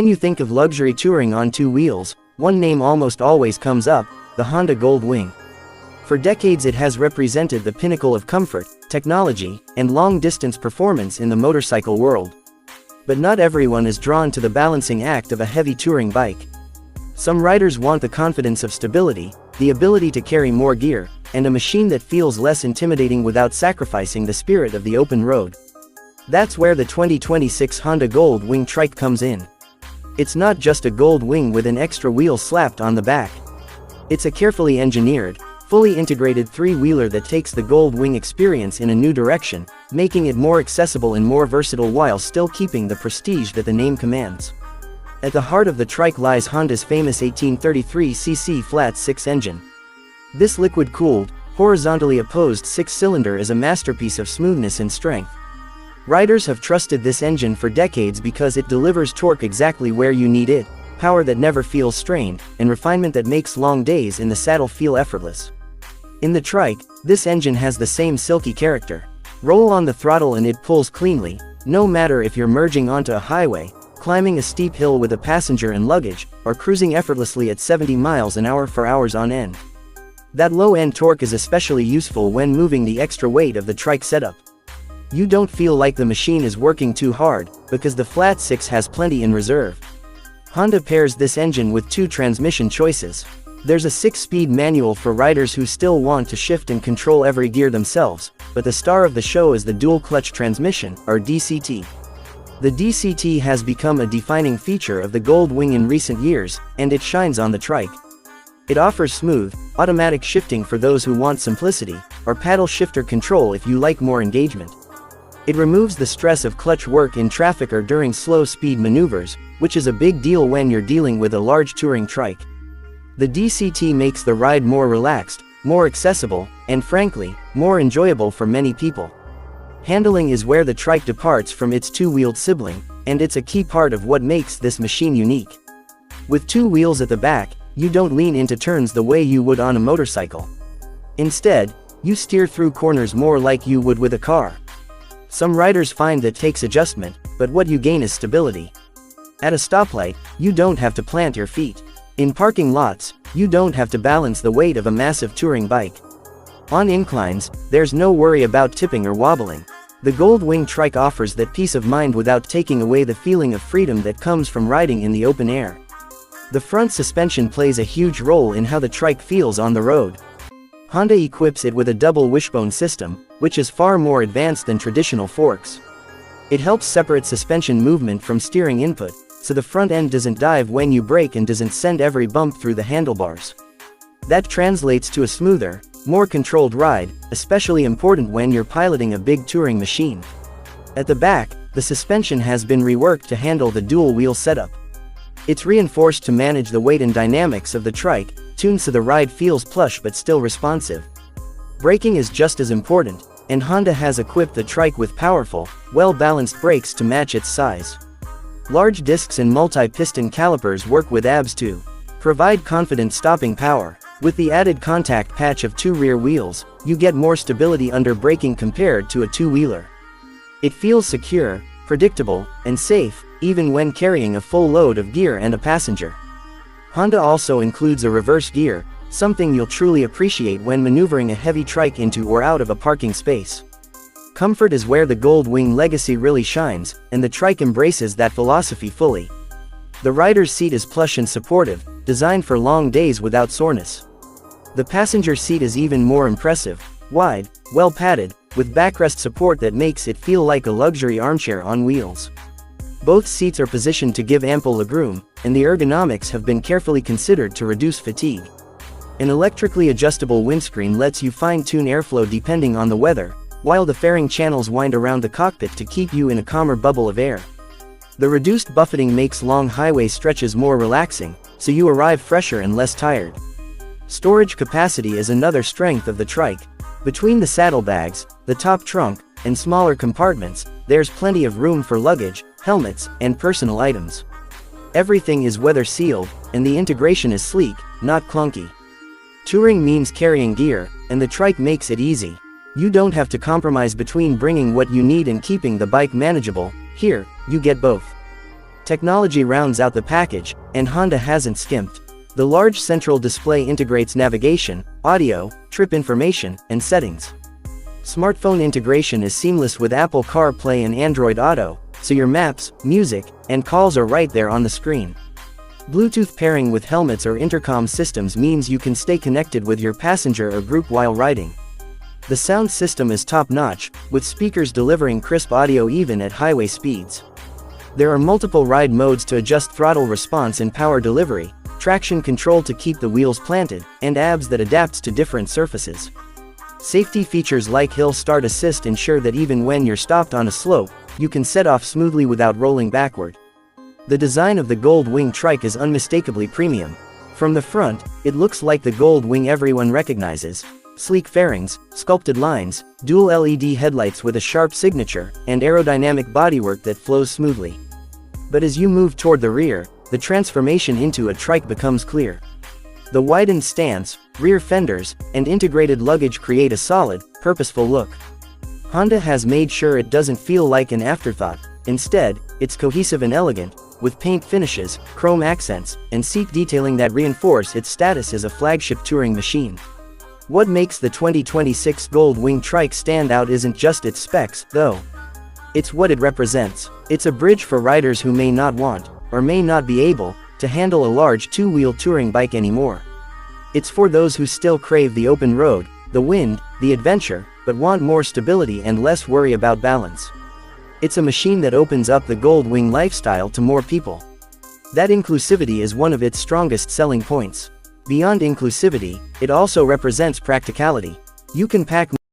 you think of luxury touring on two wheels, one name almost always comes up: the Honda Gold Wing. For decades it has represented the pinnacle of comfort, technology, and long-distance performance in the motorcycle world. But not everyone is drawn to the balancing act of a heavy touring bike. Some riders want the confidence of stability, the ability to carry more gear, and a machine that feels less intimidating without sacrificing the spirit of the open road. That's where the 2026 Honda Gold Wing Trike comes in. It's not just a gold wing with an extra wheel slapped on the back. It's a carefully engineered, fully integrated three-wheeler that takes the Gold Wing experience in a new direction, making it more accessible and more versatile while still keeping the prestige that the name commands. At the heart of the trike lies Honda's famous 1833cc flat-six engine. This liquid-cooled, horizontally opposed six-cylinder is a masterpiece of smoothness and strength. Riders have trusted this engine for decades because it delivers torque exactly where you need it, power that never feels strained, and refinement that makes long days in the saddle feel effortless. In the trike, this engine has the same silky character. Roll on the throttle and it pulls cleanly, no matter if you're merging onto a highway, climbing a steep hill with a passenger and luggage, or cruising effortlessly at 70 miles an hour for hours on end. That low-end torque is especially useful when moving the extra weight of the trike setup. You don't feel like the machine is working too hard, because the flat six has plenty in reserve. Honda pairs this engine with two transmission choices. There's a 6-speed manual for riders who still want to shift and control every gear themselves, but the star of the show is the dual-clutch transmission, or DCT. The DCT has become a defining feature of the Gold Wing in recent years, and it shines on the trike. It offers smooth, automatic shifting for those who want simplicity, or paddle shifter control if you like more engagement. It removes the stress of clutch work in traffic or during slow-speed maneuvers, which is a big deal when you're dealing with a large touring trike. The DCT makes the ride more relaxed, more accessible, and frankly, more enjoyable for many people. Handling is where the trike departs from its two-wheeled sibling, and it's a key part of what makes this machine unique. With two wheels at the back, you don't lean into turns the way you would on a motorcycle. Instead, you steer through corners more like you would with a car. Some riders find that takes adjustment, but what you gain is stability. At a stoplight, you don't have to plant your feet. In parking lots, you don't have to balance the weight of a massive touring bike. On inclines, there's no worry about tipping or wobbling. The Gold Wing Trike offers that peace of mind without taking away the feeling of freedom that comes from riding in the open air. The front suspension plays a huge role in how the trike feels on the road. Honda equips it with a double wishbone system, which is far more advanced than traditional forks. It helps separate suspension movement from steering input, so the front end doesn't dive when you brake and doesn't send every bump through the handlebars. That translates to a smoother, more controlled ride, especially important when you're piloting a big touring machine. At the back, the suspension has been reworked to handle the dual-wheel setup. It's reinforced to manage the weight and dynamics of the trike, tuned so the ride feels plush but still responsive. Braking is just as important, and Honda has equipped the trike with powerful, well-balanced brakes to match its size. Large discs and multi-piston calipers work with ABS to provide confident stopping power. With the added contact patch of two rear wheels, you get more stability under braking compared to a two-wheeler. It feels secure, predictable, and safe, even when carrying a full load of gear and a passenger. Honda also includes a reverse gear, something you'll truly appreciate when maneuvering a heavy trike into or out of a parking space. Comfort is where the Gold Wing legacy really shines, and the trike embraces that philosophy fully. The rider's seat is plush and supportive, designed for long days without soreness. The passenger seat is even more impressive, wide, well padded, with backrest support that makes it feel like a luxury armchair on wheels. Both seats are positioned to give ample legroom, and the ergonomics have been carefully considered to reduce fatigue. An electrically adjustable windscreen lets you fine-tune airflow depending on the weather, while the fairing channels wind around the cockpit to keep you in a calmer bubble of air. The reduced buffeting makes long highway stretches more relaxing, so you arrive fresher and less tired. Storage capacity is another strength of the trike. Between the saddlebags, the top trunk, and smaller compartments, there's plenty of room for luggage, helmets, and personal items. Everything is weather-sealed, and the integration is sleek, not clunky. Touring means carrying gear, and the trike makes it easy. You don't have to compromise between bringing what you need and keeping the bike manageable. Here, you get both. Technology rounds out the package, and Honda hasn't skimped. The large central display integrates navigation, audio, trip information, and settings. Smartphone integration is seamless with Apple CarPlay and Android Auto, so your maps, music, and calls are right there on the screen. Bluetooth pairing with helmets or intercom systems means you can stay connected with your passenger or group while riding. The sound system is top-notch, with speakers delivering crisp audio even at highway speeds. There are multiple ride modes to adjust throttle response and power delivery, traction control to keep the wheels planted, and ABS that adapts to different surfaces. Safety features like Hill Start Assist ensure that even when you're stopped on a slope, you can set off smoothly without rolling backward. The design of the Gold Wing Trike is unmistakably premium. From the front, it looks like the Gold Wing everyone recognizes. Sleek fairings, sculpted lines, dual LED headlights with a sharp signature, and aerodynamic bodywork that flows smoothly. But as you move toward the rear, the transformation into a trike becomes clear. The widened stance, rear fenders, and integrated luggage create a solid, purposeful look. Honda has made sure it doesn't feel like an afterthought. Instead, it's cohesive and elegant, with paint finishes, chrome accents, and seat detailing that reinforce its status as a flagship touring machine. What makes the 2026 Gold Wing Trike stand out isn't just its specs, though. It's what it represents. It's a bridge for riders who may not want, or may not be able, to handle a large two-wheel touring bike anymore. It's for those who still crave the open road, the wind, the adventure, but want more stability and less worry about balance. It's a machine that opens up the Gold Wing lifestyle to more people. That inclusivity is one of its strongest selling points. Beyond inclusivity, it also represents practicality. You can pack